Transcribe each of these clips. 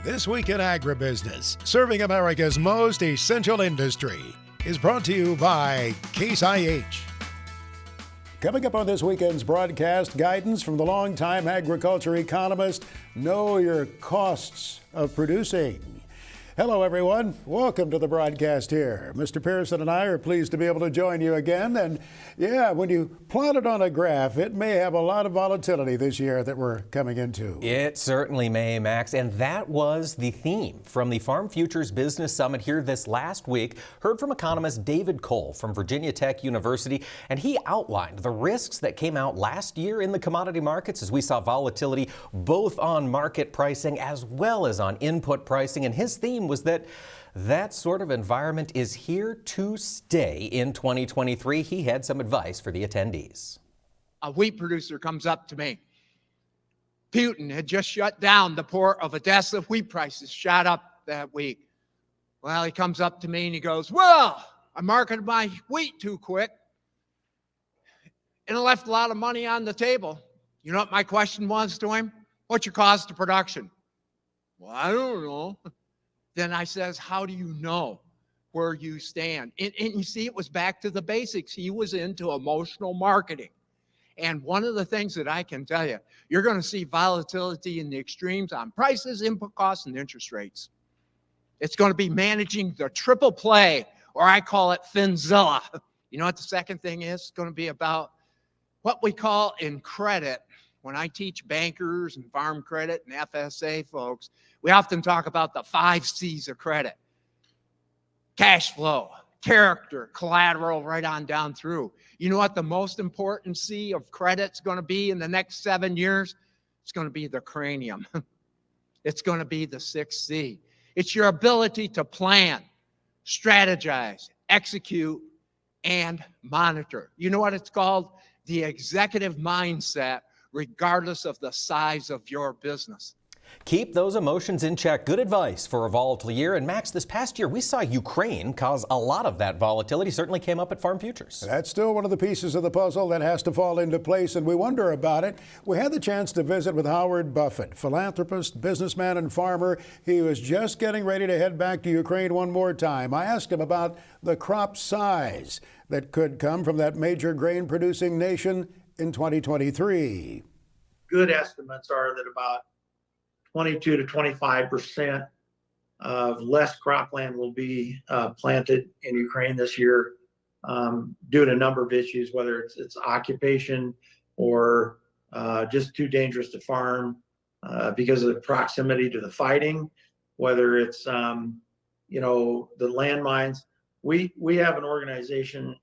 This Week in Agribusiness, serving America's most essential industry, is brought to you by Case IH. Coming up on this weekend's broadcast, guidance from the longtime agriculture economist, know your costs of producing. Hello, everyone. Welcome to the broadcast here. Mr. Pearson and I are pleased to be able to join you again. And yeah, when you plot it on a graph, it may have a lot of volatility this year that we're coming into. It certainly may, Max. And that was the theme from the Farm Futures Business Summit here this last week. Heard from economist David Cole from Virginia Tech University, and he outlined the risks that came out last year in the commodity markets as we saw volatility both on market pricing as well as on input pricing. And his theme was that sort of environment is here to stay in 2023. He had some advice for the attendees. A wheat producer comes up to me. Putin had just shut down the port of Odessa. Wheat prices shot up that week. Well, he comes up to me and he goes, well, I marketed my wheat too quick and it left a lot of money on the table. You know what my question was to him? What's your cost of production? Well, I don't know. Then I says, how do you know where you stand? And you see, it was back to the basics. He was into emotional marketing. And one of the things that I can tell you, you're going to see volatility in the extremes on prices, input costs, and interest rates. It's going to be managing the triple play, or I call it Finzilla. You know what the second thing is? It's going to be about what we call in credit. When I teach bankers and farm credit and FSA folks, we often talk about the 5 C's of credit. Cash flow, character, collateral, right on down through. You know what the most important C of credit's going to be in the next 7 years? It's going to be the cranium. It's going to be the 6th C. It's your ability to plan, strategize, execute, and monitor. You know what it's called? The executive mindset, regardless of the size of your business. Keep those emotions in check. Good advice for a volatile year. And Max, this past year, we saw Ukraine cause a lot of that volatility. Certainly came up at Farm Futures. That's still one of the pieces of the puzzle that has to fall into place, and we wonder about it. We had the chance to visit with Howard Buffett, philanthropist, businessman, and farmer. He was just getting ready to head back to Ukraine one more time. I asked him about the crop size that could come from that major grain-producing nation in 2023. Good estimates are that about 22 to 25% of less cropland will be planted in Ukraine this year due to a number of issues, whether it's occupation or just too dangerous to farm because of the proximity to the fighting, whether it's, the landmines. We have an organization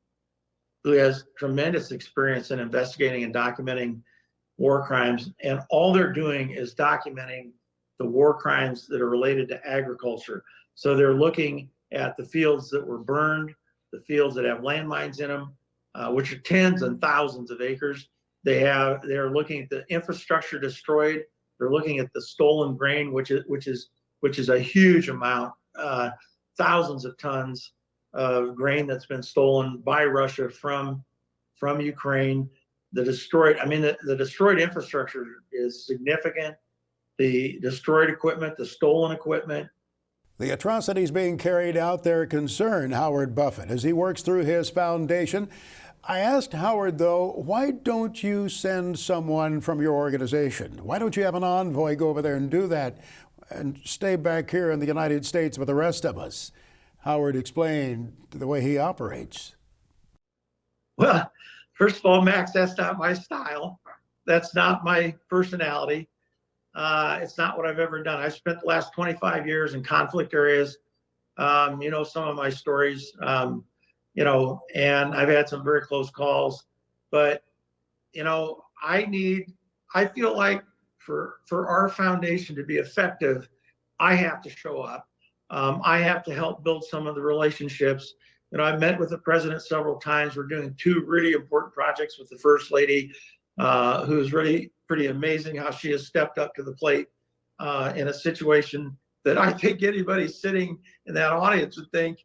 who has tremendous experience in investigating and documenting war crimes, and all they're doing is documenting the war crimes that are related to agriculture. So they're looking at the fields that were burned, the fields that have landmines in them, which are tens and thousands of acres. They're looking at the infrastructure destroyed. They're looking at the stolen grain, which is a huge amount, thousands of tons of grain that's been stolen by Russia from Ukraine. The destroyed infrastructure is significant. The destroyed equipment, the stolen equipment. The atrocities being carried out there concern Howard Buffett as he works through his foundation. I asked Howard, though, why don't you send someone from your organization? Why don't you have an envoy go over there and do that and stay back here in the United States with the rest of us? Howard explained the way he operates. Well, first of all, Max, that's not my style. That's not my personality. It's not what I've ever done. I've spent the last 25 years in conflict areas. Some of my stories, and I've had some very close calls, but, I feel like for our foundation to be effective, I have to show up. I have to help build some of the relationships. I've met with the president several times. We're doing 2 really important projects with the First Lady, who's really pretty amazing how she has stepped up to the plate in a situation that I think anybody sitting in that audience would think,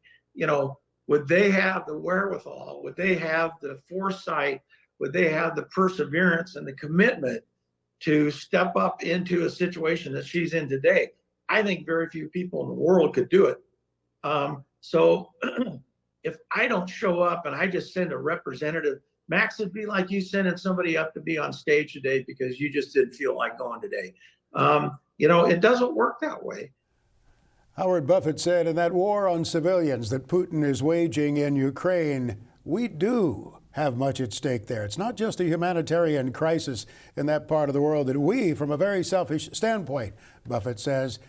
would they have the wherewithal? Would they have the foresight? Would they have the perseverance and the commitment to step up into a situation that she's in today? I think very few people in the world could do it. So if I don't show up and I just send a representative, Max, it'd be like you sending somebody up to be on stage today because you just didn't feel like going today. It doesn't work that way. Howard Buffett said in that war on civilians that Putin is waging in Ukraine, we do have much at stake there. It's not just a humanitarian crisis in that part of the world that we, from a very selfish standpoint, Buffett says,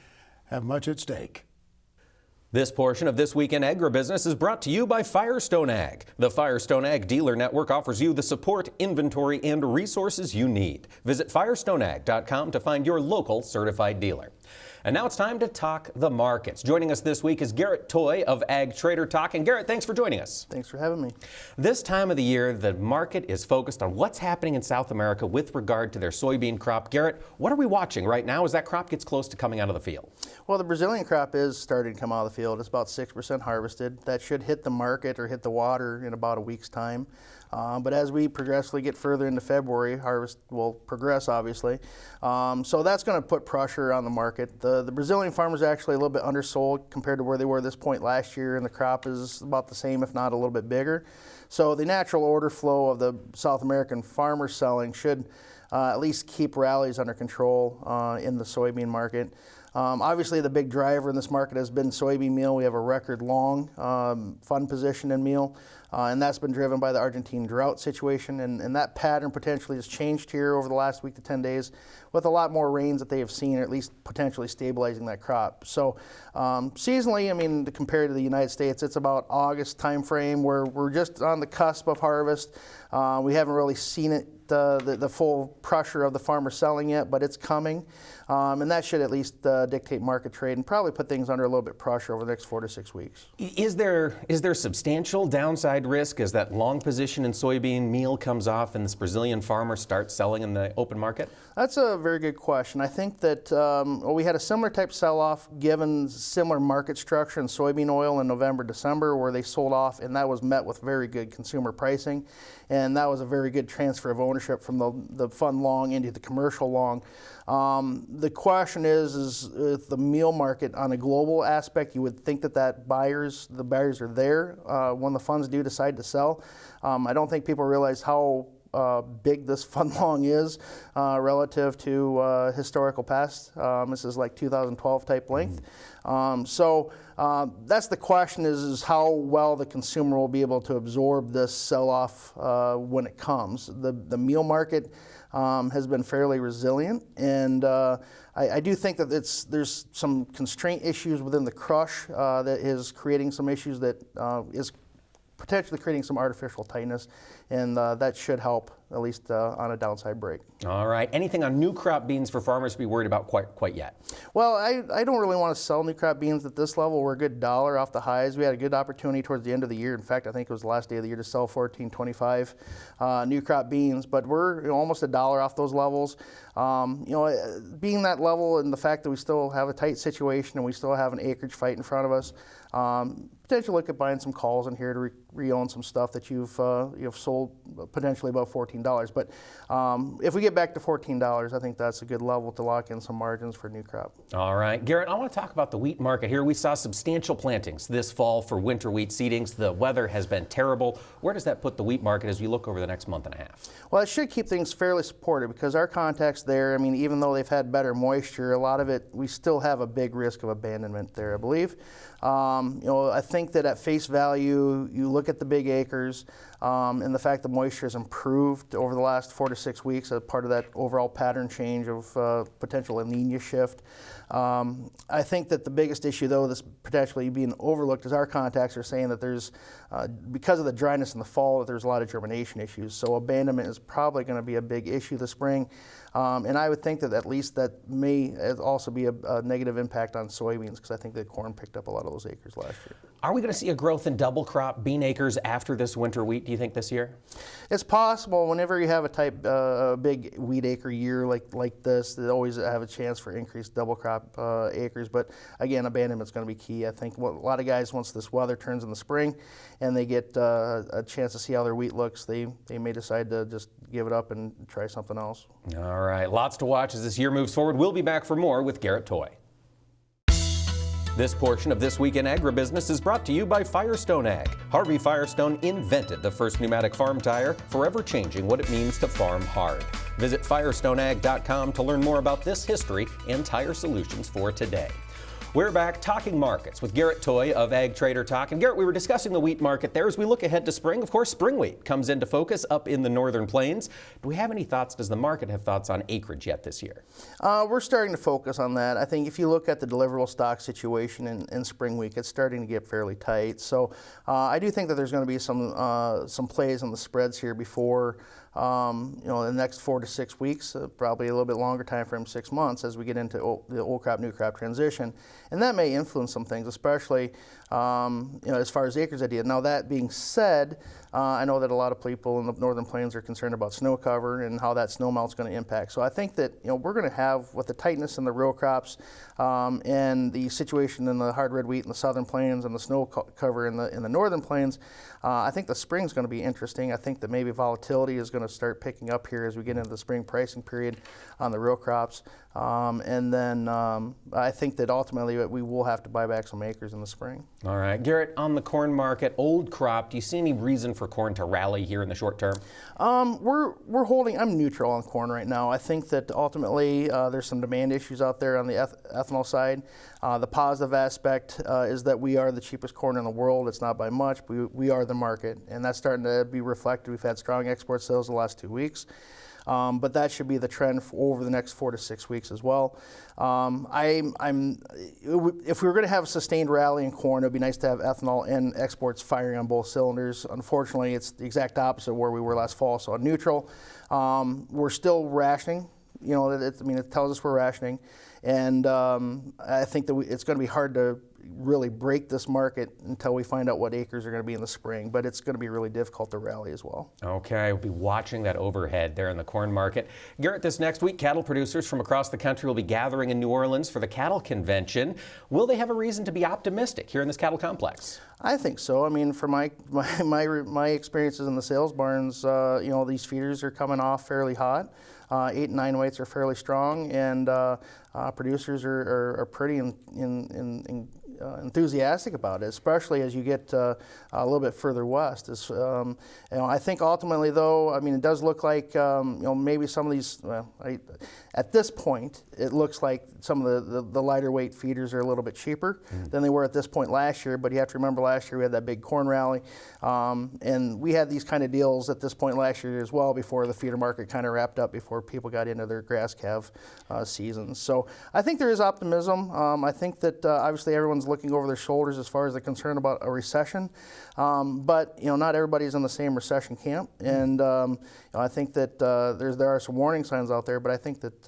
have much at stake. This portion of This Week in Agribusiness is brought to you by Firestone Ag. The Firestone Ag Dealer Network offers you the support, inventory, and resources you need. Visit firestoneag.com to find your local certified dealer. And now it's time to talk the markets. Joining us this week is Garrett Toy of Ag Trader Talk. And Garrett, thanks for joining us. Thanks for having me. This time of the year, the market is focused on what's happening in South America with regard to their soybean crop. Garrett, what are we watching right now as that crop gets close to coming out of the field? Well, the Brazilian crop is starting to come out of the field. It's about 6% harvested. That should hit the market or hit the water in about a week's time. But as we progressively get further into February, harvest will progress, obviously. So that's going to put pressure on the market. The Brazilian farmers are actually a little bit undersold compared to where they were at this point last year, and the crop is about the same, if not a little bit bigger. So the natural order flow of the South American farmers selling should at least keep rallies under control in the soybean market. Obviously, the big driver in this market has been soybean meal. We have a record long fund position in meal, and that's been driven by the Argentine drought situation. And that pattern potentially has changed here over the last week to 10 days with a lot more rains that they have seen, or at least potentially stabilizing that crop. So seasonally, I mean, compared to the United States, it's about August timeframe where we're just on the cusp of harvest. We haven't really seen it, the full pressure of the farmer selling yet, but it's coming. And that should at least dictate market trade and probably put things under a little bit of pressure over the next 4 to 6 weeks. Is there substantial downside risk as that long position in soybean meal comes off and this Brazilian farmer starts selling in the open market? That's a very good question. I think that we had a similar type sell-off given similar market structure in soybean oil in November, December, where they sold off, and that was met with very good consumer pricing. And that was a very good transfer of ownership from the fund long into the commercial long. The question is the meal market on a global aspect, you would think that the buyers are there when the funds do decide to sell. I don't think people realize how big this fund long is relative to historical past. This is like 2012 type length. So that's the question is how well the consumer will be able to absorb this sell-off when it comes. The meal market has been fairly resilient, and I do think that there's some constraint issues within the crush that is creating some issues that is potentially creating some artificial tightness, and that should help at least on a downside break. All right. Anything on new crop beans for farmers to be worried about quite yet? Well, I don't really want to sell new crop beans at this level. We're a good dollar off the highs. We had a good opportunity towards the end of the year. In fact, I think it was the last day of the year to sell $14.25 new crop beans, but we're almost a dollar off those levels. Being that level and the fact that we still have a tight situation and we still have an acreage fight in front of us, potentially look at buying some calls in here to re-own some stuff that you've sold potentially about $14. But if we get back to $14, I think that's a good level to lock in some margins for new crop. All right. Garrett, I want to talk about the wheat market here. We saw substantial plantings this fall for winter wheat seedings. The weather has been terrible. Where does that put the wheat market as we look over the next month and a half? Well, it should keep things fairly supported because our contacts there, I mean, even though they've had better moisture, a lot of it, we still have a big risk of abandonment there, I believe. I think that at face value, you look at the big acres and the fact that moisture has improved over the last 4 to 6 weeks as part of that overall pattern change of potential El Nino shift. I think that the biggest issue, though, that's potentially being overlooked is our contacts are saying that there's, because of the dryness in the fall, that there's a lot of germination issues. So abandonment is probably going to be a big issue this spring. And I would think that at least that may also be a negative impact on soybeans because I think that corn picked up a lot of those acres last year. Are we going to see a growth in double crop bean acres after this winter wheat, do you think, this year? It's possible. Whenever you have a big wheat acre year like this, they always have a chance for increased double crop acres. But again, abandonment's going to be key. I think a lot of guys, once this weather turns in the spring and they get a chance to see how their wheat looks, they may decide to just give it up and try something else. All right. Lots to watch as this year moves forward. We'll be back for more with Garrett Toy. This portion of This Week in Agribusiness is brought to you by Firestone Ag. Harvey Firestone invented the first pneumatic farm tire, forever changing what it means to farm hard. Visit firestoneag.com to learn more about this history and tire solutions for today. We're back talking markets with Garrett Toy of Ag Trader Talk. And Garrett, we were discussing the wheat market there as we look ahead to spring. Of course, spring wheat comes into focus up in the northern plains. Do we have any thoughts? Does the market have thoughts on acreage yet this year? We're starting to focus on that. I think if you look at the deliverable stock situation in spring wheat, it's starting to get fairly tight. So I do think that there's going to be some plays on the spreads here before the next 4 to 6 weeks, probably a little bit longer time frame, 6 months, as we get into the old crop, new crop transition. And that may influence some things, especially as far as acres idea. Now, that being said, I know that a lot of people in the northern plains are concerned about snow cover and how that snow melt's going to impact. So I think that we're going to have, with the tightness in the row crops and the situation in the hard red wheat in the southern plains and the snow cover in the northern plains, I think the spring's going to be interesting. I think that maybe volatility is going to start picking up here as we get into the spring pricing period on the row crops. And then I think that ultimately we will have to buy back some acres in the spring. All right. Garrett, on the corn market, old crop, do you see any reason for corn to rally here in the short term? We're holding, I'm neutral on corn right now. I think that ultimately there's some demand issues out there on the ethanol side. The positive aspect is that we are the cheapest corn in the world. It's not by much, but we are the market, and that's starting to be reflected. We've had strong export sales the last 2 weeks. But that should be the trend over the next 4 to 6 weeks as well. If we were going to have a sustained rally in corn, it would be nice to have ethanol and exports firing on both cylinders. Unfortunately, it's the exact opposite of where we were last fall. So neutral. We're still rationing. It tells us we're rationing, and I think that it's going to be hard to really break this market until we find out what acres are going to be in the spring, but it's going to be really difficult to rally as well. Okay, we'll be watching that overhead there in the corn market. Garrett, this next week, cattle producers from across the country will be gathering in New Orleans for the cattle convention. Will they have a reason to be optimistic here in this cattle complex? I think so. I mean, from my experiences in the sales barns, these feeders are coming off fairly hot. 8 and 9 weights are fairly strong, and producers are pretty enthusiastic about it, especially as you get a little bit further west. I think ultimately, though, it does look like maybe some of these. At this point, it looks like some of the lighter weight feeders are a little bit cheaper than they were at this point last year. But you have to remember, last year we had that big corn rally, and we had these kind of deals at this point last year as well before the feeder market kind of wrapped up, before people got into their grass calf seasons. So I think there is optimism. I think that obviously everyone's looking over their shoulders as far as they're concerned about a recession, but not everybody's in the same recession camp, and I think that there are some warning signs out there, but I think that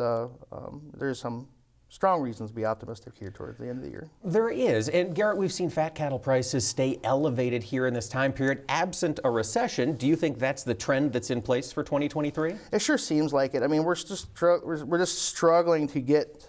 there's some strong reasons to be optimistic here towards the end of the year. There is. And Garrett, we've seen fat cattle prices stay elevated here in this time period, absent a recession. Do you think that's the trend that's in place for 2023? It sure seems like it. We're just struggling to get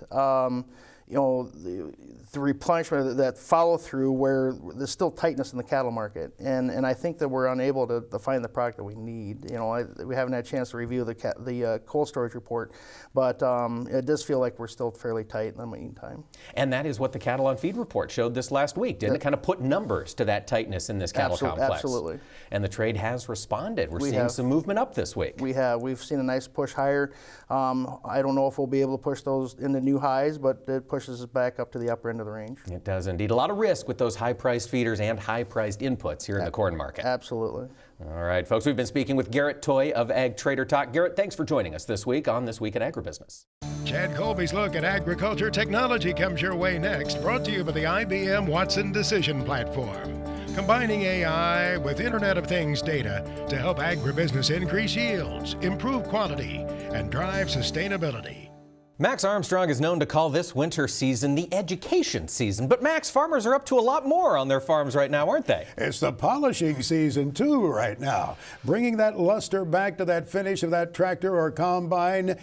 the replenishment, that follow through, where there's still tightness in the cattle market, and I think that we're unable to find the product that we need. We haven't had a chance to review the cold storage report, but it does feel like we're still fairly tight in the meantime. And that is what the Cattle on Feed report showed this last week, didn't it? Kind of put numbers to that tightness in this cattle complex. Absolutely. And the trade has responded. We're seeing some movement up this week. We've seen a nice push higher. I don't know if we'll be able to push those into new highs, but it pushes us back up to the upper end of the range. It does indeed. A lot of risk with those high-priced feeders and high-priced inputs here in the corn market. Absolutely. All right, folks, we've been speaking with Garrett Toy of Ag Trader Talk. Garrett, thanks for joining us this week on This Week in Agribusiness. Chad Colby's look at agriculture technology comes your way next, brought to you by the IBM Watson Decision Platform, combining AI with Internet of Things data to help agribusiness increase yields, improve quality, and drive sustainability. Max Armstrong is known to call this winter season the education season. But Max, farmers are up to a lot more on their farms right now, aren't they? It's the polishing season too right now, bringing that luster back to that finish of that tractor or combine.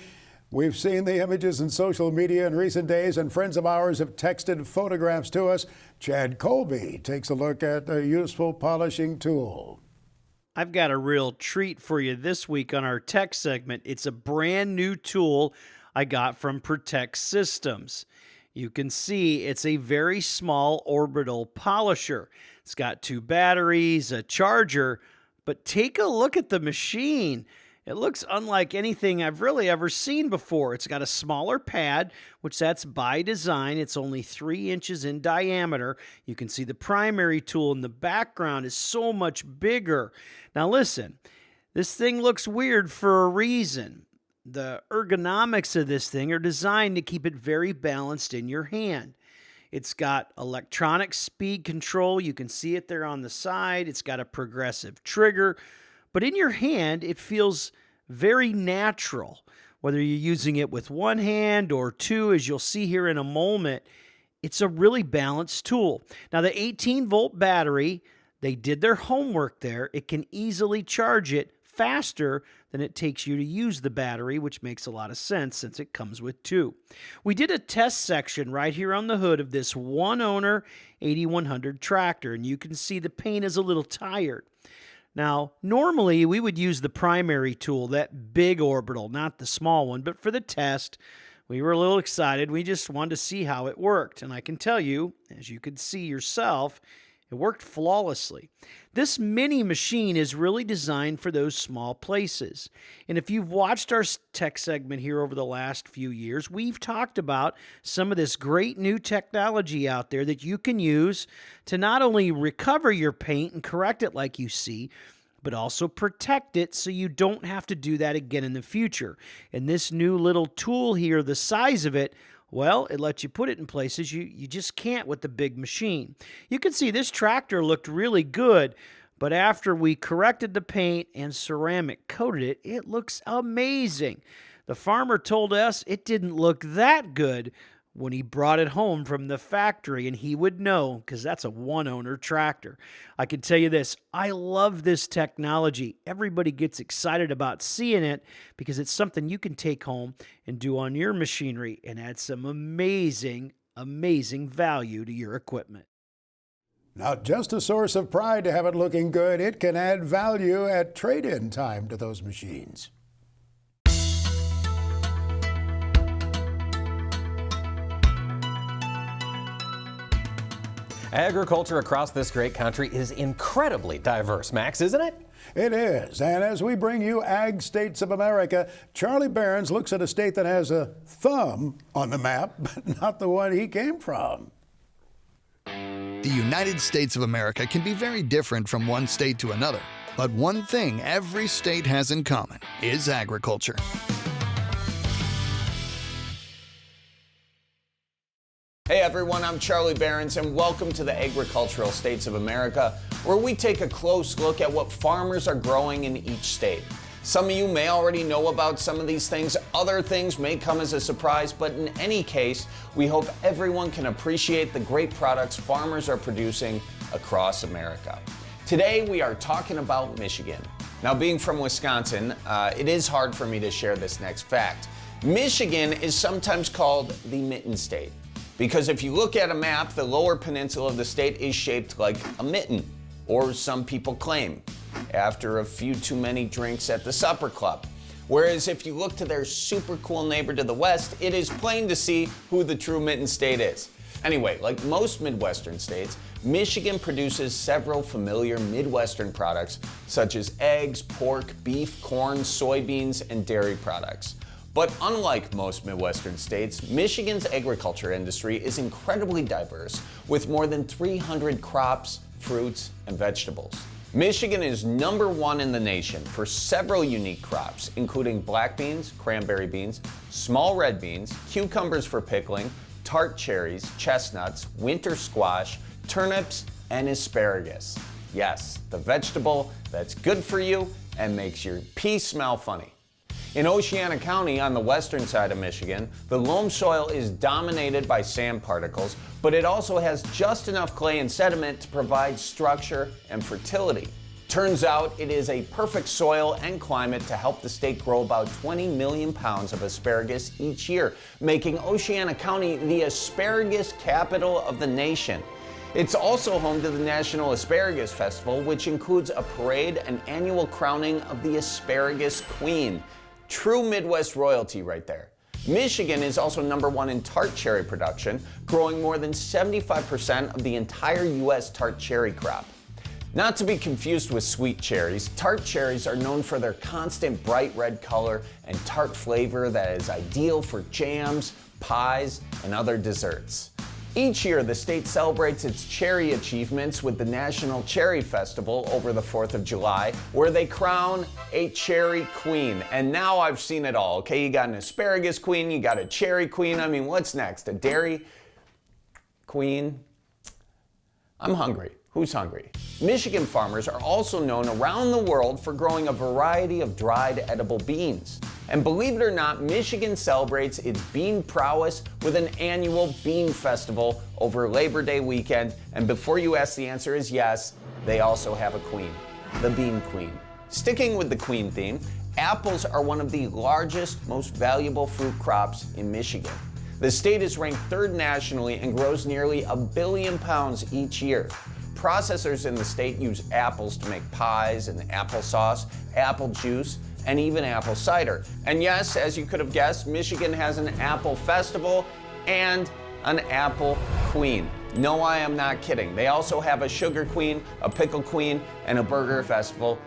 We've seen the images in social media in recent days, and friends of ours have texted photographs to us. Chad Colby takes a look at a useful polishing tool. I've got a real treat for you this week on our tech segment. It's a brand new tool I got from Protect Systems. You can see it's a very small orbital polisher. It's got 2 batteries, a charger, but take a look at the machine. It looks unlike anything I've really ever seen before. It's got a smaller pad, which that's by design. It's only 3 inches in diameter. You can see the primary tool in the background is so much bigger. Now listen, this thing looks weird for a reason. The ergonomics of this thing are designed to keep it very balanced in your hand. It's got electronic speed control. You can see it there on the side. It's got a progressive trigger. But in your hand, it feels very natural. Whether you're using it with one hand or 2, as you'll see here in a moment, it's a really balanced tool. Now, the 18-volt battery, they did their homework there. It can easily charge it faster than it takes you to use the battery, which makes a lot of sense since it comes with 2. We did a test section right here on the hood of this one-owner 8100 tractor, and you can see the paint is a little tired. Now, normally we would use the primary tool, that big orbital, not the small one, but for the test, we were a little excited. We just wanted to see how it worked, and I can tell you, as you could see yourself, it worked flawlessly. This mini machine is really designed for those small places. And if you've watched our tech segment here over the last few years, we've talked about some of this great new technology out there that you can use to not only recover your paint and correct it like you see, but also protect it so you don't have to do that again in the future. And this new little tool here, the size of it, well, it lets you put it in places you just can't with the big machine. You can see this tractor looked really good, but after we corrected the paint and ceramic coated it, it looks amazing. The farmer told us it didn't look that good when he brought it home from the factory, and he would know because that's a one-owner tractor. I can tell you this, I love this technology. Everybody gets excited about seeing it because it's something you can take home and do on your machinery and add some amazing, amazing value to your equipment. Not just a source of pride to have it looking good, it can add value at trade-in time to those machines. Agriculture across this great country is incredibly diverse, Max, isn't it? It is, and as we bring you Ag States of America, Charlie Behrens looks at a state that has a thumb on the map, but not the one he came from. The United States of America can be very different from one state to another, but one thing every state has in common is agriculture. Hey everyone, I'm Charlie Behrens and welcome to the Agricultural States of America, where we take a close look at what farmers are growing in each state. Some of you may already know about some of these things, other things may come as a surprise, but in any case, we hope everyone can appreciate the great products farmers are producing across America. Today we are talking about Michigan. Now, being from Wisconsin, it is hard for me to share this next fact. Michigan is sometimes called the Mitten State, because if you look at a map, the lower peninsula of the state is shaped like a mitten, or some people claim, after a few too many drinks at the supper club. Whereas if you look to their super cool neighbor to the west, it is plain to see who the true Mitten State is. Anyway, like most Midwestern states, Michigan produces several familiar Midwestern products such as eggs, pork, beef, corn, soybeans, and dairy products. But unlike most Midwestern states, Michigan's agriculture industry is incredibly diverse, with more than 300 crops, fruits, and vegetables. Michigan is #1 in the nation for several unique crops, including black beans, cranberry beans, small red beans, cucumbers for pickling, tart cherries, chestnuts, winter squash, turnips, and asparagus. Yes, the vegetable that's good for you and makes your pee smell funny. In Oceana County on the western side of Michigan, the loam soil is dominated by sand particles, but it also has just enough clay and sediment to provide structure and fertility. Turns out it is a perfect soil and climate to help the state grow about 20 million pounds of asparagus each year, making Oceana County the asparagus capital of the nation. It's also home to the National Asparagus Festival, which includes a parade and annual crowning of the Asparagus Queen. True Midwest royalty right there. Michigan is also #1 in tart cherry production, growing more than 75% of the entire U.S. tart cherry crop. Not to be confused with sweet cherries, tart cherries are known for their constant bright red color and tart flavor that is ideal for jams, pies, and other desserts. Each year, the state celebrates its cherry achievements with the National Cherry Festival over the 4th of July, where they crown a cherry queen. And now I've seen it all, okay? You got an asparagus queen, you got a cherry queen. I mean, what's next? A dairy queen? I'm hungry. Who's hungry? Michigan farmers are also known around the world for growing a variety of dried edible beans. And believe it or not, Michigan celebrates its bean prowess with an annual bean festival over Labor Day weekend. And before you ask, the answer is yes, they also have a queen, the bean queen. Sticking with the queen theme, apples are one of the largest, most valuable fruit crops in Michigan. The state is ranked 3rd nationally and grows nearly 1 billion pounds each year. Processors in the state use apples to make pies and applesauce, apple juice, and even apple cider. And yes, as you could have guessed, Michigan has an apple festival and an apple queen. No, I am not kidding. They also have a sugar queen, a pickle queen, and a burger festival,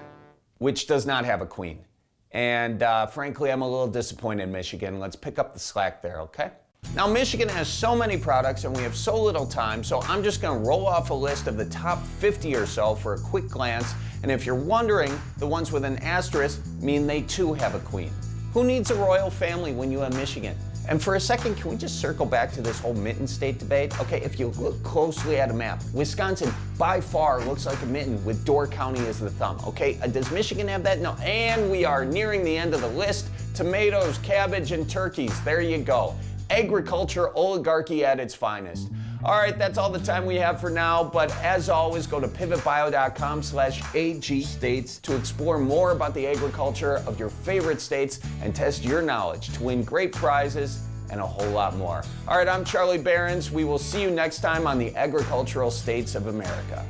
which does not have a queen. And frankly, I'm a little disappointed in Michigan. Let's pick up the slack there, okay? Now, Michigan has so many products and we have so little time, so I'm just gonna roll off a list of the top 50 or so for a quick glance. And if you're wondering, the ones with an asterisk mean they too have a queen. Who needs a royal family when you have Michigan? And for a second, can we just circle back to this whole mitten state debate? Okay, if you look closely at a map, Wisconsin by far looks like a mitten with Door County as the thumb. Okay, does Michigan have that? No, and we are nearing the end of the list. Tomatoes, cabbage, and turkeys, there you go. Agriculture oligarchy at its finest. All right, that's all the time we have for now, but as always, go to pivotbio.com/AG states to explore more about the agriculture of your favorite states and test your knowledge to win great prizes and a whole lot more. All right, I'm Charlie Behrens. We will see you next time on the Agricultural States of America.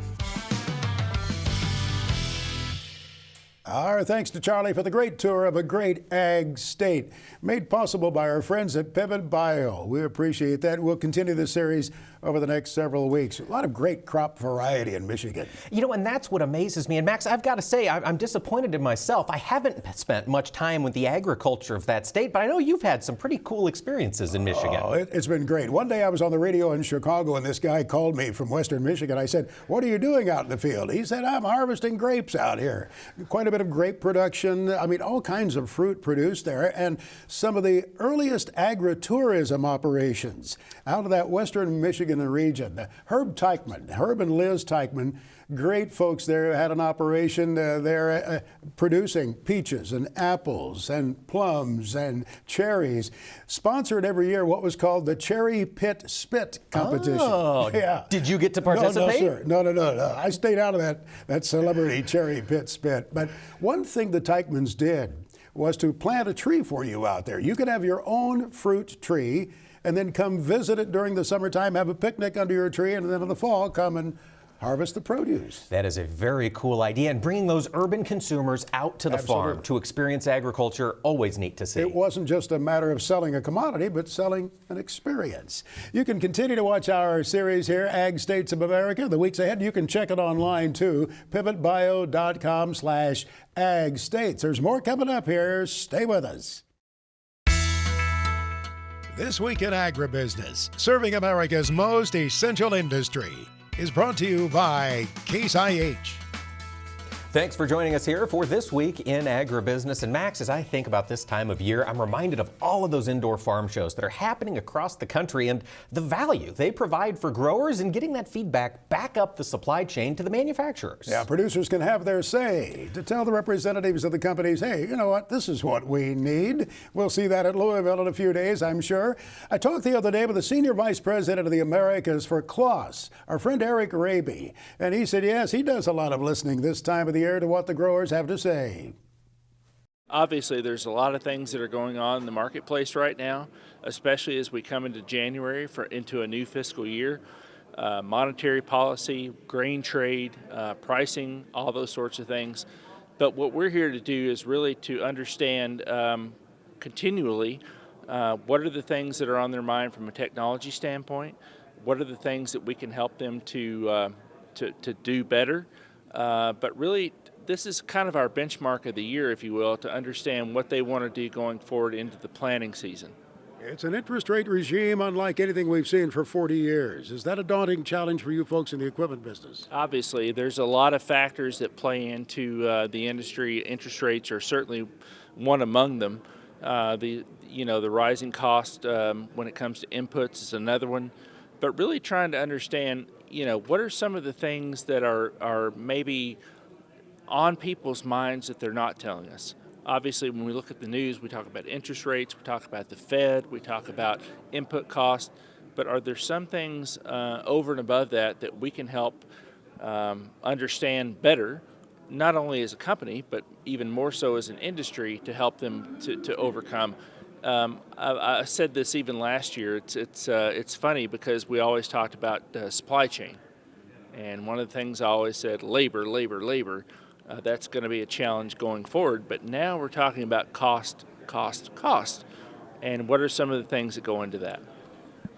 Our thanks to Charlie for the great tour of a great ag state, made possible by our friends at Pivot Bio. We appreciate that. We'll continue this series over the next several weeks. A lot of great crop variety in Michigan. You know, and that's what amazes me. And Max, I've got to say, I'm disappointed in myself. I haven't spent much time with the agriculture of that state, but I know you've had some pretty cool experiences in Michigan. Oh, it's been great. One day I was on the radio in Chicago and this guy called me from Western Michigan. I said, "What are you doing out in the field?" He said, "I'm harvesting grapes out here." Quite a bit of grape production. I mean, all kinds of fruit produced there, and some of the earliest agritourism operations out of that Western Michigan region. Herb and Liz Teichman, great folks there, had an operation there producing peaches and apples and plums and cherries. Sponsored every year what was called the Cherry Pit Spit competition. Oh, yeah. Did you get to participate? No, sir. No. I stayed out of that celebrity Cherry Pit Spit. But one thing the Teichmans did was to plant a tree for you out there. You could have your own fruit tree and then come visit it during the summertime, have a picnic under your tree, and then in the fall come and harvest the produce. That is a very cool idea, and bringing those urban consumers out to the farm to experience agriculture, always neat to see. It wasn't just a matter of selling a commodity, but selling an experience. You can continue to watch our series here, Ag States of America. The weeks ahead, you can check it online too, pivotbio.com/ag states. There's more coming up here. Stay with us. This Week in Agribusiness, serving America's most essential industry, is brought to you by Case IH. Thanks for joining us here for This Week in Agribusiness. And Max, as I think about this time of year, I'm reminded of all of those indoor farm shows that are happening across the country and the value they provide for growers and getting that feedback back up the supply chain to the manufacturers. Yeah, producers can have their say to tell the representatives of the companies, hey, you know what, this is what we need. We'll see that at Louisville in a few days, I'm sure. I talked the other day with the Senior Vice President of the Americas for Kloss, our friend Eric Raby, and he said, yes, he does a lot of listening this time of the year to what the growers have to say. Obviously, there's a lot of things that are going on in the marketplace right now, especially as we come into January into a new fiscal year. Monetary policy, grain trade, pricing, all those sorts of things. But what we're here to do is really to understand continually What are the things that are on their mind from a technology standpoint? What are the things that we can help them to do better? But really, this is kind of our benchmark of the year, if you will, to understand what they want to do going forward into the planting season. It's an interest rate regime unlike anything we've seen for 40 years. Is that a daunting challenge for you folks in the equipment business? Obviously, there's a lot of factors that play into the industry. Interest rates are certainly one among them. The rising cost when it comes to inputs is another one. But really trying to understand, what are some of the things that are maybe on people's minds that they're not telling us. Obviously, when we look at the news, we talk about interest rates, we talk about the Fed, we talk about input costs, but are there some things over and above that we can help understand better, not only as a company, but even more so as an industry to help them to overcome? I said this even last year. It's funny because we always talked about supply chain, and one of the things I always said, labor. That's going to be a challenge going forward. But now we're talking about cost. And what are some of the things that go into that?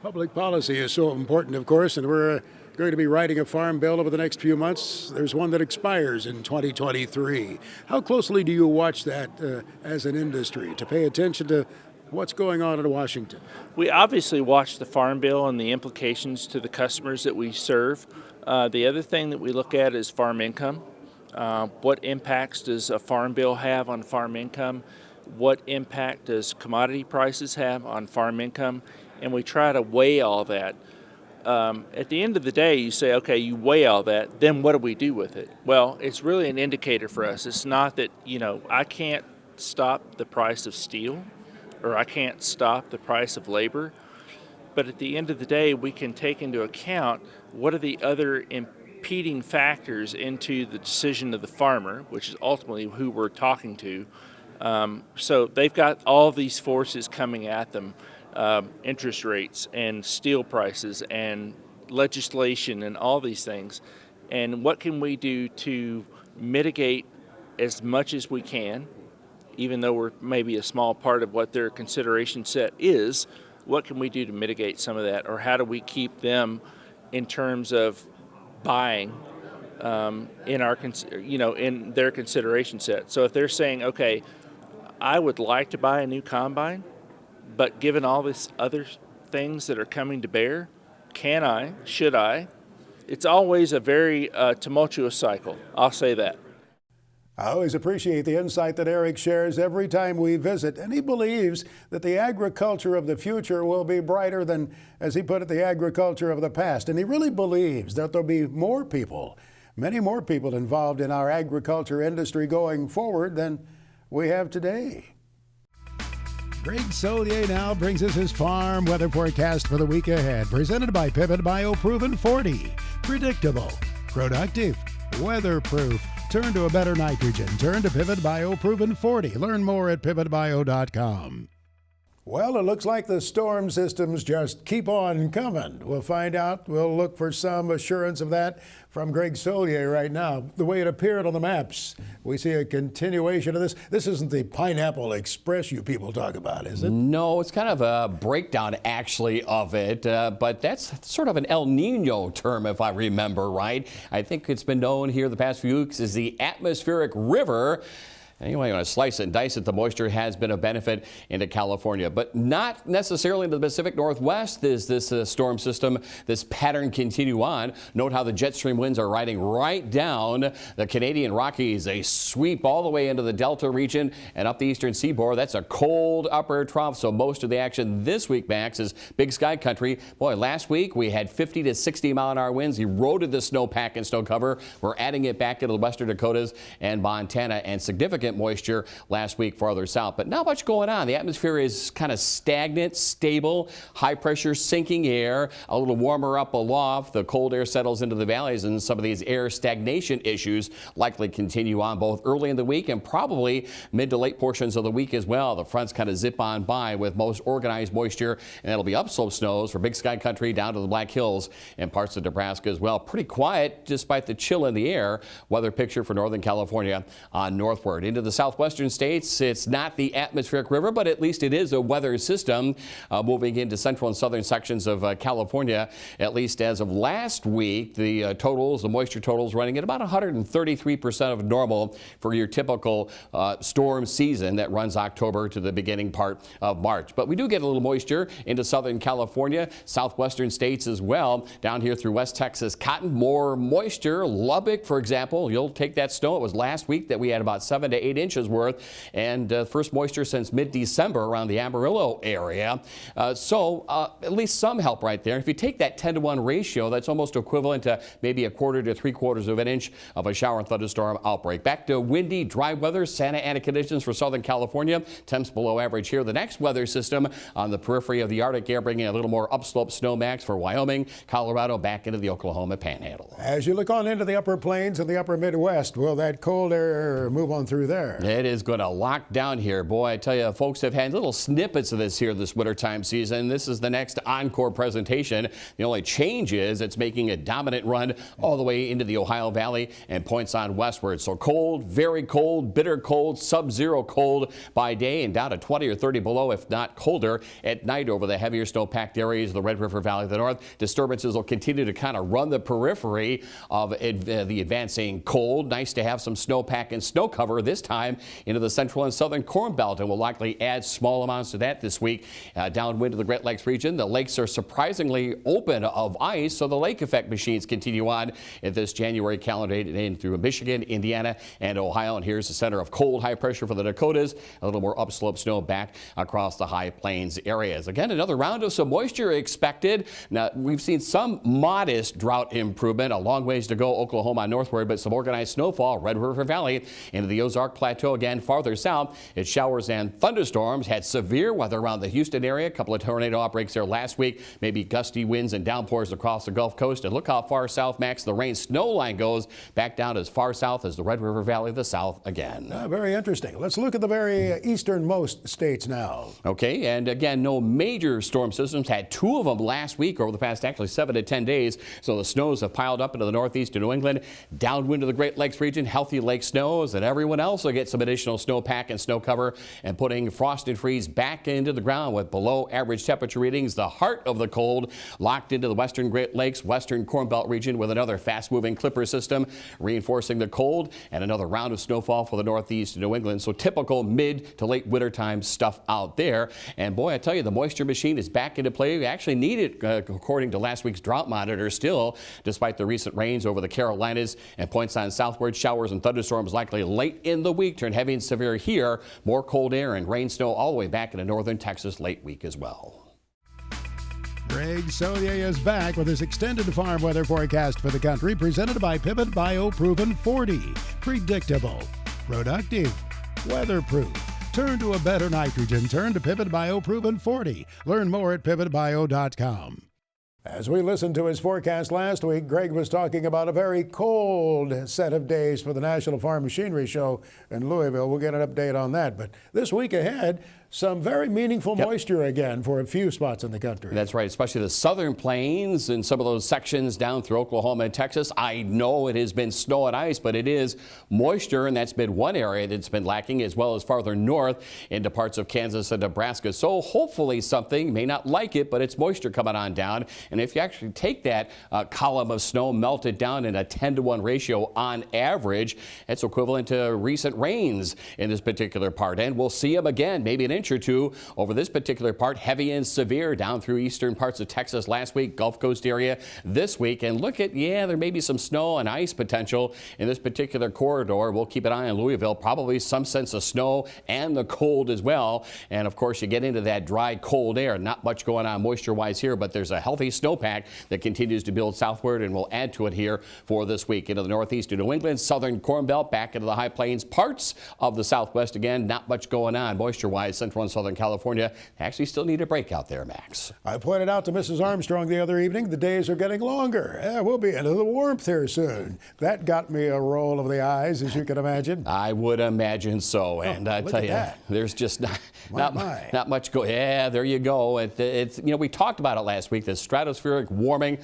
Public policy is so important, of course, and we're going to be writing a farm bill over the next few months. There's one that expires in 2023. How closely do you watch that as an industry to pay attention to what's going on in Washington? We obviously watch the farm bill and the implications to the customers that we serve. The other thing that we look at is farm income. What impacts does a farm bill have on farm income? What impact does commodity prices have on farm income? And we try to weigh all that. At the end of the day, you say, okay, you weigh all that, then what do we do with it? Well, it's really an indicator for us. It's not that, I can't stop the price of steel or I can't stop the price of labor. But at the end of the day, we can take into account what are the other competing factors into the decision of the farmer, which is ultimately who we're talking to. So they've got all these forces coming at them, interest rates and steel prices and legislation and all these things. And what can we do to mitigate as much as we can, even though we're maybe a small part of what their consideration set is? What can we do to mitigate some of that, or how do we keep them in terms of buying in our, in their consideration set? So if they're saying, okay, I would like to buy a new combine, but given all these other things that are coming to bear, can I, should I? It's always a very tumultuous cycle. I'll say that. I always appreciate the insight that Eric shares every time we visit, and he believes that the agriculture of the future will be brighter than, as he put it, the agriculture of the past. And he really believes that there'll be more people, many more people involved in our agriculture industry going forward than we have today. Greg Solier now brings us his farm weather forecast for the week ahead, presented by Pivot Bio Proven 40. Predictable, productive, weatherproof. Turn to a better nitrogen. Turn to Pivot Bio Proven 40. Learn more at pivotbio.com. Well, it looks like the storm systems just keep on coming. We'll find out. We'll look for some assurance of that from Greg Solier right now. The way it appeared on the maps, we see a continuation of this. This isn't the Pineapple Express you people talk about, is it? No, it's kind of a breakdown, actually, of it. But that's sort of an El Nino term, if I remember right. I think it's been known here the past few weeks as the atmospheric river. Anyway, you want to slice and dice it, the moisture has been a benefit into California, but not necessarily in the Pacific Northwest. Is this storm system, this pattern continue on? Note how the jet stream winds are riding right down the Canadian Rockies. They sweep all the way into the Delta region and up the eastern seaboard. That's a cold upper trough, so most of the action this week, Max, is Big Sky country. Boy, last week we had 50 to 60 mile-an-hour winds, eroded the snowpack and snow cover. We're adding it back into the western Dakotas and Montana, and significant moisture last week farther south, but not much going on. The atmosphere is kind of stagnant, stable, high pressure sinking air, a little warmer up aloft. The cold air settles into the valleys, and some of these air stagnation issues likely continue on both early in the week and probably mid to late portions of the week as well. The fronts kind of zip on by with most organized moisture, and it'll be upslope snows for Big Sky country down to the Black Hills and parts of Nebraska as well. Pretty quiet despite the chill in the air. Weather picture for Northern California on northward. into the southwestern states, it's not the atmospheric river, but at least it is a weather system moving into central and southern sections of California. At least as of last week, the moisture totals running at about 133% of normal for your typical storm season that runs October to the beginning part of March. But we do get a little moisture into southern California, southwestern states as well. Down here through West Texas, Cotton, more moisture. Lubbock, for example, you'll take that snow. It was last week that we had about 7 to 8 inches worth, and first moisture since mid-December around the Amarillo area. So at least some help right there. If you take that 10-to-1 ratio, that's almost equivalent to maybe 1/4 to 3/4 of an inch of a shower and thunderstorm outbreak. Back to windy, dry weather, Santa Ana conditions for Southern California. Temps below average here. The next weather system on the periphery of the Arctic air, bringing a little more upslope snow max for Wyoming, Colorado, back into the Oklahoma Panhandle. As you look on into the upper plains and the upper Midwest, will that cold air move on through there? It is going to lock down here. Boy, I tell you, folks have had little snippets of this here this wintertime season. This is the next encore presentation. The only change is it's making a dominant run all the way into the Ohio Valley and points on westward. So cold, very cold, bitter cold, sub-zero cold by day and down to 20 or 30 below, if not colder, at night over the heavier snow-packed areas of the Red River Valley of the North. Disturbances will continue to kind of run the periphery of the advancing cold. Nice to have some snowpack and snow cover this time into the central and southern Corn Belt, and will likely add small amounts to that this week. Downwind to the Great Lakes region, the lakes are surprisingly open of ice, so the lake effect machines continue on in this January calendar in through Michigan, Indiana, and Ohio. And here's the center of cold, high pressure for the Dakotas. A little more upslope snow back across the high plains areas. Again, another round of some moisture expected. Now, we've seen some modest drought improvement. A long ways to go Oklahoma northward, but some organized snowfall Red River Valley into the Ozark Plateau. Again, farther south, it's showers and thunderstorms. Had severe weather around the Houston area. A couple of tornado outbreaks there last week. Maybe gusty winds and downpours across the Gulf Coast. And look how far south, Max, the rain snow line goes back down as far south as the Red River Valley of the South again. Very interesting. Let's look at the very easternmost states now. Okay, and again, no major storm systems. Had 2 of them last week over the past actually 7 to 10 days. So the snows have piled up into the northeast of New England, downwind to the Great Lakes region, healthy lake snows, and everyone else will get some additional snowpack and snow cover, and putting frost and freeze back into the ground with below average temperature readings. The heart of the cold locked into the western Great Lakes, western Corn Belt region with another fast-moving clipper system reinforcing the cold, and another round of snowfall for the northeast of New England. So typical mid to late wintertime stuff out there. And boy, I tell you, the moisture machine is back into play. We actually need it, according to last week's drought monitor, still, despite the recent rains over the Carolinas, and points on southward. Showers and thunderstorms likely late in the week, turn heavy and severe here. More cold air and rain snow all the way back into northern Texas late week as well. Greg Solier is back with his extended farm weather forecast for the country, presented by Pivot BioProven 40. Predictable, productive, weatherproof. Turn to a better nitrogen. Turn to Pivot BioProven 40. Learn more at pivotbio.com. As we listened to his forecast last week, Greg was talking about a very cold set of days for the National Farm Machinery Show in Louisville. We'll get an update on that. But this week ahead, some very meaningful moisture again for a few spots in the country. That's right, especially the southern plains and some of those sections down through Oklahoma and Texas. I know it has been snow and ice, but it is moisture, and that's been one area that's been lacking, as well as farther north into parts of Kansas and Nebraska. So hopefully something, may not like it, but it's moisture coming on down. And if you actually take that column of snow, melt it down in a 10-to-1 ratio on average, it's equivalent to recent rains in this particular part. And we'll see them again, maybe an inch or 2 over this particular part. Heavy and severe down through eastern parts of Texas last week, Gulf Coast area this week. And look at, there may be some snow and ice potential in this particular corridor. We'll keep an eye on Louisville, probably some sense of snow and the cold as well. And of course, you get into that dry, cold air. Not much going on moisture-wise here, but there's a healthy snowpack that continues to build southward, and we'll add to it here for this week. Into the northeast of New England, southern Corn Belt, back into the high plains, parts of the southwest again. Not much going on moisture-wise. central and southern California actually still need a break out there, Max. I pointed out to Mrs. Armstrong the other evening the days are getting longer. We'll be into the warmth here soon. That got me a roll of the eyes, as you can imagine. I would imagine so. And I tell you, there's just not much go. Yeah, there you go. It's we talked about it last week. The stratospheric warming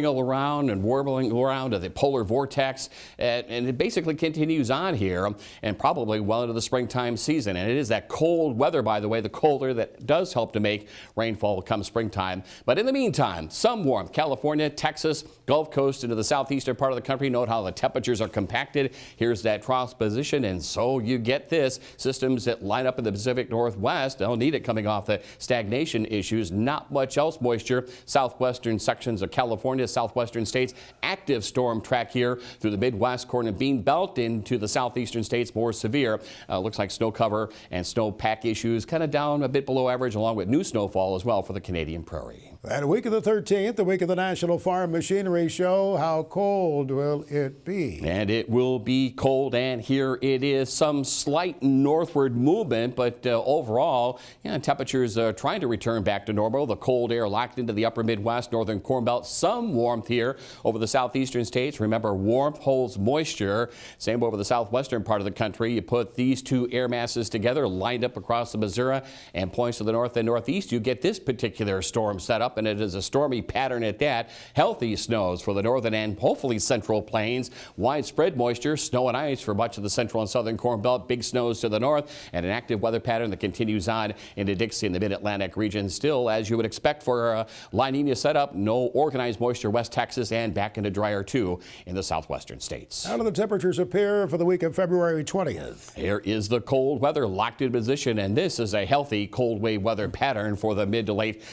all around and warbling around the polar vortex, and it basically continues on here and probably well into the springtime season. And it is that cold weather, by the way, the colder that does help to make rainfall come springtime. But in the meantime, some warmth. California, Texas, Gulf Coast into the southeastern part of the country. Note how the temperatures are compacted. Here's that trough position, and so you get this. Systems that line up in the Pacific Northwest don't need it coming off the stagnation issues. Not much else moisture. Southwestern sections of California, southwestern states, active storm track here through the Midwest, corn and bean belt into the southeastern states, more severe. Looks like snow cover and snowpack issues kind of down a bit below average, along with new snowfall as well for the Canadian prairie. And week of the 13th, the week of the National Farm Machinery Show. How cold will it be? And it will be cold, and here it is. Some slight northward movement, but overall, temperatures are trying to return back to normal. The cold air locked into the upper Midwest, northern Corn Belt. Some warmth here over the southeastern states. Remember, warmth holds moisture. Same over the southwestern part of the country. You put these two air masses together, lined up across the Missouri and points to the north and northeast, you get this particular storm set up, and it is a stormy pattern at that. Healthy snows for the northern and hopefully central plains. Widespread moisture, snow and ice for much of the central and southern Corn Belt. Big snows to the north, and an active weather pattern that continues on into Dixie and the mid-Atlantic region. Still, as you would expect for a La Nina setup, no organized moisture West Texas, and back into drier too in the southwestern states. How do the temperatures appear for the week of February 20th? Here is the cold weather locked in position, and this is a healthy cold wave weather pattern for the mid to late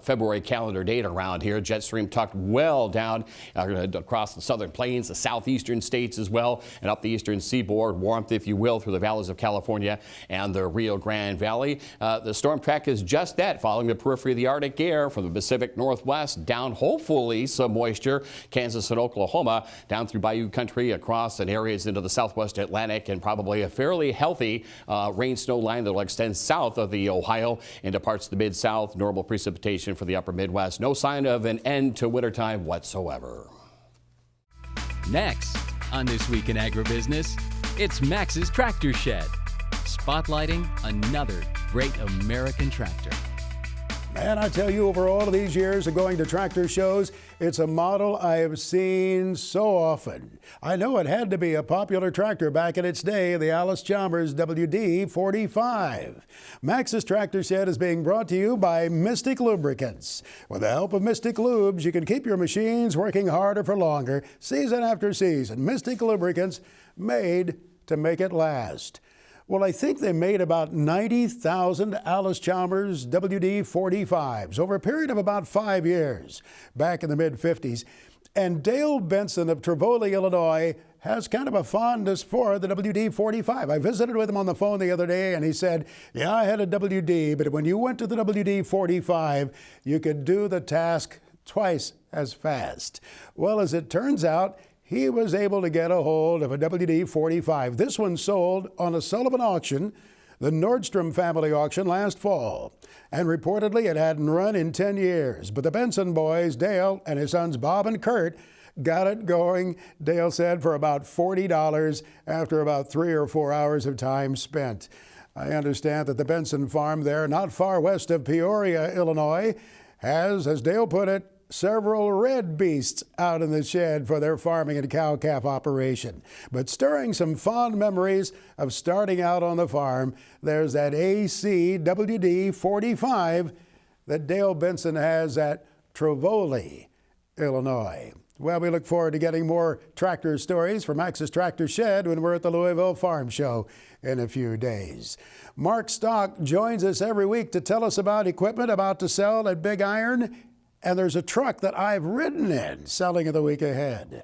February calendar date around here. Jet stream tucked well down across the southern plains, the southeastern states as well, and up the eastern seaboard. Warmth, if you will, through the valleys of California and the Rio Grande Valley. The storm track is just that, following the periphery of the Arctic air from the Pacific Northwest down, hopefully some moisture, Kansas and Oklahoma, down through Bayou country, across and areas into the southwest Atlantic, and probably a fairly healthy rain snow line that will extend south of the Ohio into parts of the mid-south. Normal precipitation for the upper Midwest. No sign of an end to wintertime whatsoever. Next on This Week in Agribusiness, it's Max's Tractor Shed, spotlighting another great American tractor. And I tell you, over all of these years of going to tractor shows, it's a model I have seen so often. I know it had to be a popular tractor back in its day, the Allis-Chalmers WD-45. Max's Tractor Shed is being brought to you by Mystic Lubricants. With the help of Mystic Lubes, you can keep your machines working harder for longer, season after season. Mystic Lubricants, made to make it last. Well, I think they made about 90,000 Allis-Chalmers WD-45s over a period of about 5 years, back in the mid-50s. And Dale Benson of Trevoli, Illinois, has kind of a fondness for the WD-45. I visited with him on the phone the other day, and he said, yeah, I had a WD, but when you went to the WD-45, you could do the task twice as fast. Well, as it turns out, he was able to get a hold of a WD-45. This one sold on a Sullivan auction, the Nordstrom family auction, last fall. And reportedly it hadn't run in 10 years. But the Benson boys, Dale and his sons Bob and Kurt, got it going, Dale said, for about $40 after about 3 or 4 hours of time spent. I understand that the Benson farm there, not far west of Peoria, Illinois, has, as Dale put it, several red beasts out in the shed for their farming and cow-calf operation. But stirring some fond memories of starting out on the farm, there's that AC WD-45 that Dale Benson has at Trevoli, Illinois. Well, we look forward to getting more tractor stories from Max's Tractor Shed when we're at the Louisville Farm Show in a few days. Mark Stock joins us every week to tell us about equipment about to sell at Big Iron. And there's a truck that I've ridden in selling in the week ahead.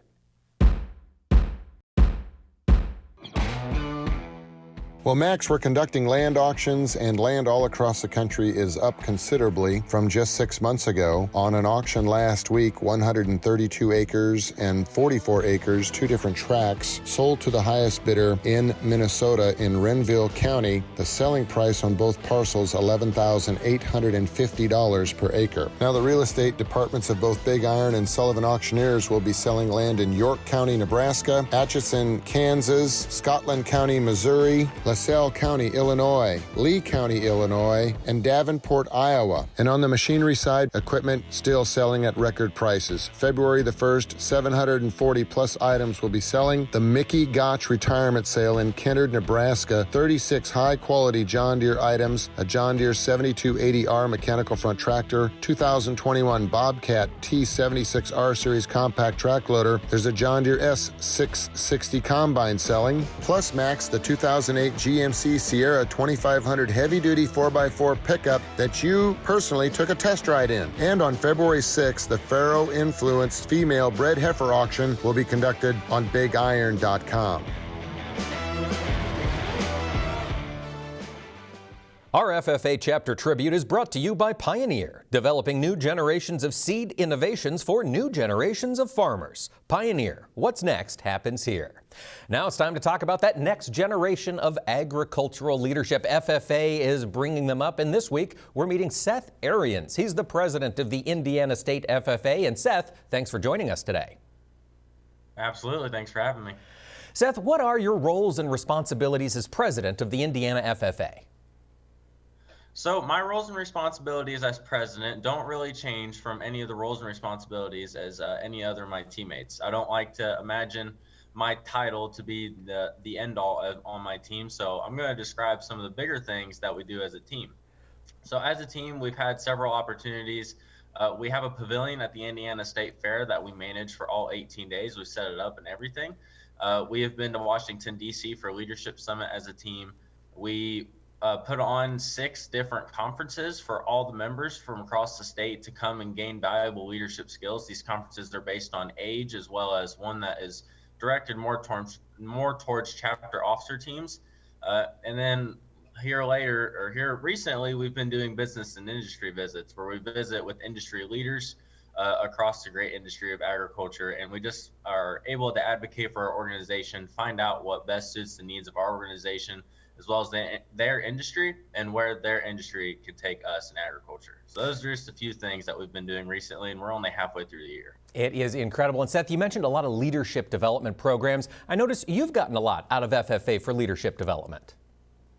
Well, Max, we're conducting land auctions, and land all across the country is up considerably from just 6 months ago. On an auction last week, 132 acres and 44 acres, 2 different tracts, sold to the highest bidder in Minnesota in Renville County. The selling price on both parcels, $11,850 per acre. Now, the real estate departments of both Big Iron and Sullivan Auctioneers will be selling land in York County, Nebraska, Atchison, Kansas, Scotland County, Missouri, LaSalle County, Illinois, Lee County, Illinois, and Davenport, Iowa. And on the machinery side, equipment still selling at record prices. February the 1st, 740 plus items will be selling. The Mickey Gotch Retirement Sale in Kennard, Nebraska, 36 high-quality John Deere items, a John Deere 7280R mechanical front tractor, 2021 Bobcat T76R Series compact track loader. There's a John Deere S660 combine selling. Plus, Max, the 2008 GMC Sierra 2500 heavy-duty 4x4 pickup that you personally took a test ride in. And on February 6th, the Faro-influenced female bred heifer auction will be conducted on BigIron.com. Our FFA Chapter Tribute is brought to you by Pioneer, developing new generations of seed innovations for new generations of farmers. Pioneer, what's next happens here. Now it's time to talk about that next generation of agricultural leadership. FFA is bringing them up, and this week we're meeting Seth Arians. He's the president of the Indiana State FFA. And Seth, thanks for joining us today. Absolutely, thanks for having me. Seth, what are your roles and responsibilities as president of the Indiana FFA? So my roles and responsibilities as president don't really change from any of the roles and responsibilities as any other of my teammates. I don't like to imagine my title to be the end all on my team. So I'm going to describe some of the bigger things that we do as a team. So as a team, we've had several opportunities. We have a pavilion at the Indiana State Fair that we manage for all 18 days. We set it up and everything. We have been to Washington, D.C. for a leadership summit as a team. We put on 6 different conferences for all the members from across the state to come and gain valuable leadership skills. These conferences are based on age, as well as one that is directed more towards chapter officer teams. And then here recently, we've been doing business and industry visits where we visit with industry leaders across the great industry of agriculture. And we just are able to advocate for our organization, find out what best suits the needs of our organization, as well as their industry and where their industry could take us in agriculture. So those are just a few things that we've been doing recently, and we're only halfway through the year. It is incredible. And Seth, you mentioned a lot of leadership development programs. I noticed you've gotten a lot out of FFA for leadership development.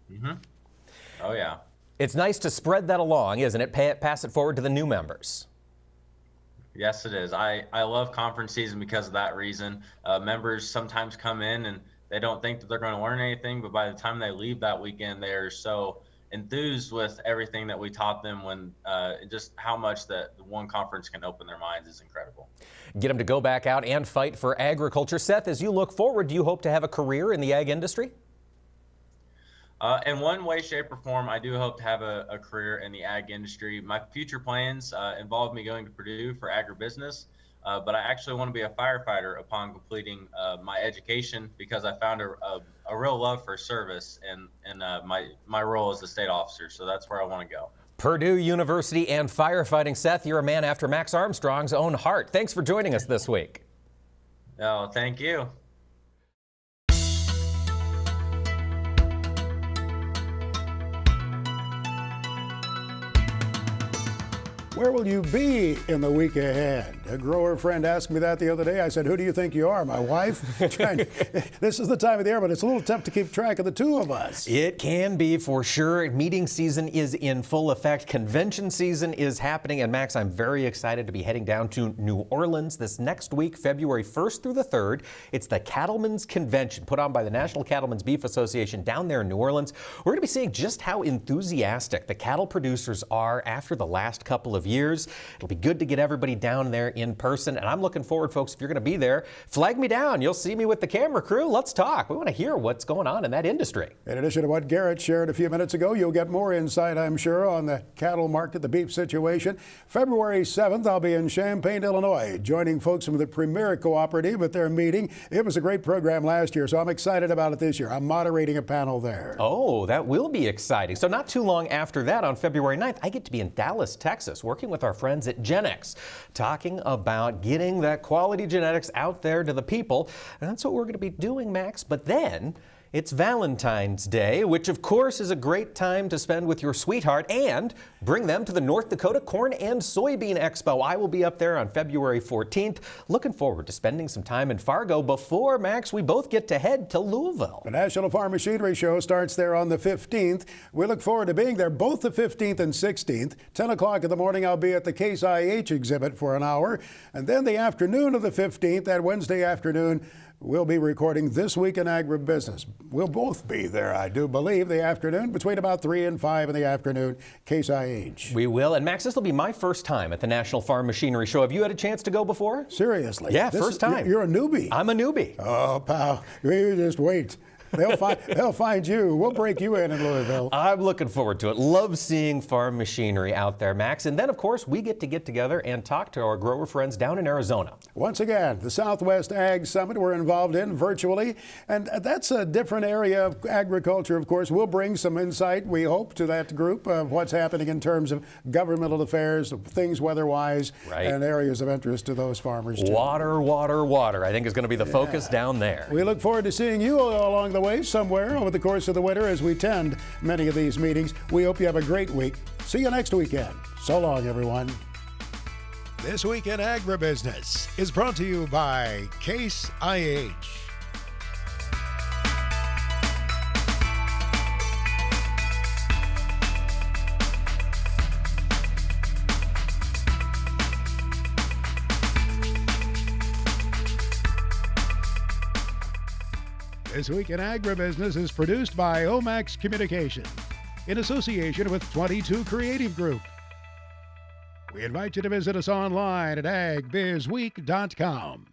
Mm-hmm. Oh, yeah. It's nice to spread that along, isn't it? Pass it forward to the new members. Yes, it is. I love conference season because of that reason. Members sometimes come in and they don't think that they're going to learn anything, but by the time they leave that weekend, they are so enthused with everything that we taught them, when just how much that one conference can open their minds is incredible. Get them to go back out and fight for agriculture. Seth, as you look forward, do you hope to have a career in the ag industry? In one way, shape, or form, I do hope to have a career in the ag industry. My future plans involve me going to Purdue for agribusiness. But I actually want to be a firefighter upon completing my education, because I found a real love for service in my role as a state officer. So that's where I want to go. Purdue University and firefighting. Seth, you're a man after Max Armstrong's own heart. Thanks for joining us this week. Oh, thank you. Where will you be in the week ahead? A grower friend asked me that the other day. I said, who do you think you are, my wife? This is the time of the year, but it's a little tough to keep track of the two of us. It can be, for sure. Meeting season is in full effect. Convention season is happening. And Max, I'm very excited to be heading down to New Orleans this next week, February 1st through the 3rd. It's the Cattlemen's Convention put on by the National Cattlemen's Beef Association down there in New Orleans. We're going to be seeing just how enthusiastic the cattle producers are after the last couple of of years. It'll be good to get everybody down there in person, and I'm looking forward, folks, if you're going to be there, flag me down. You'll see me with the camera crew. Let's talk. We want to hear what's going on in that industry. In addition to what Garrett shared a few minutes ago, you'll get more insight, I'm sure, on the cattle market, the beef situation. February 7th, I'll be in Champaign, Illinois, joining folks from the Premier Cooperative at their meeting. It was a great program last year, so I'm excited about it this year. I'm moderating a panel there. Oh, that will be exciting. So not too long after that, on February 9th, I get to be in Dallas, Texas, working with our friends at GenX, talking about getting that quality genetics out there to the people. And that's what we're going to be doing, Max. But then it's Valentine's Day, which of course is a great time to spend with your sweetheart and bring them to the North Dakota Corn and Soybean Expo. I will be up there on February 14th. Looking forward to spending some time in Fargo before, Max, we both get to head to Louisville. The National Farm Machinery Show starts there on the 15th. We look forward to being there both the 15th and 16th. 10 o'clock in the morning, I'll be at the Case IH exhibit for an hour. And then the afternoon of the 15th, that Wednesday afternoon, we'll be recording This Week in Agribusiness. We'll both be there, I do believe, the afternoon, between about 3 and 5 in the afternoon, Case IH. We will. And Max, this will be my first time at the National Farm Machinery Show. Have you had a chance to go before? Seriously? Yeah, first time. You're a newbie. I'm a newbie. Oh, pal, you just wait. They'll find you. We'll break you in Louisville. I'm looking forward to it. Love seeing farm machinery out there, Max. And then, of course, we get together and talk to our grower friends down in Arizona. Once again, the Southwest Ag Summit we're involved in virtually. And that's a different area of agriculture, of course. We'll bring some insight, we hope, to that group of what's happening in terms of governmental affairs, things weather-wise, and areas of interest to those farmers, too. Water, water, water, I think is going to be the focus down there. We look forward to seeing you along the way somewhere over the course of the winter as we attend many of these meetings. We hope you have a great week. See you next weekend. So long, everyone. This Week in Agribusiness is brought to you by Case IH. This Week in Agribusiness is produced by Omax Communications in association with 22 Creative Group. We invite you to visit us online at agbizweek.com.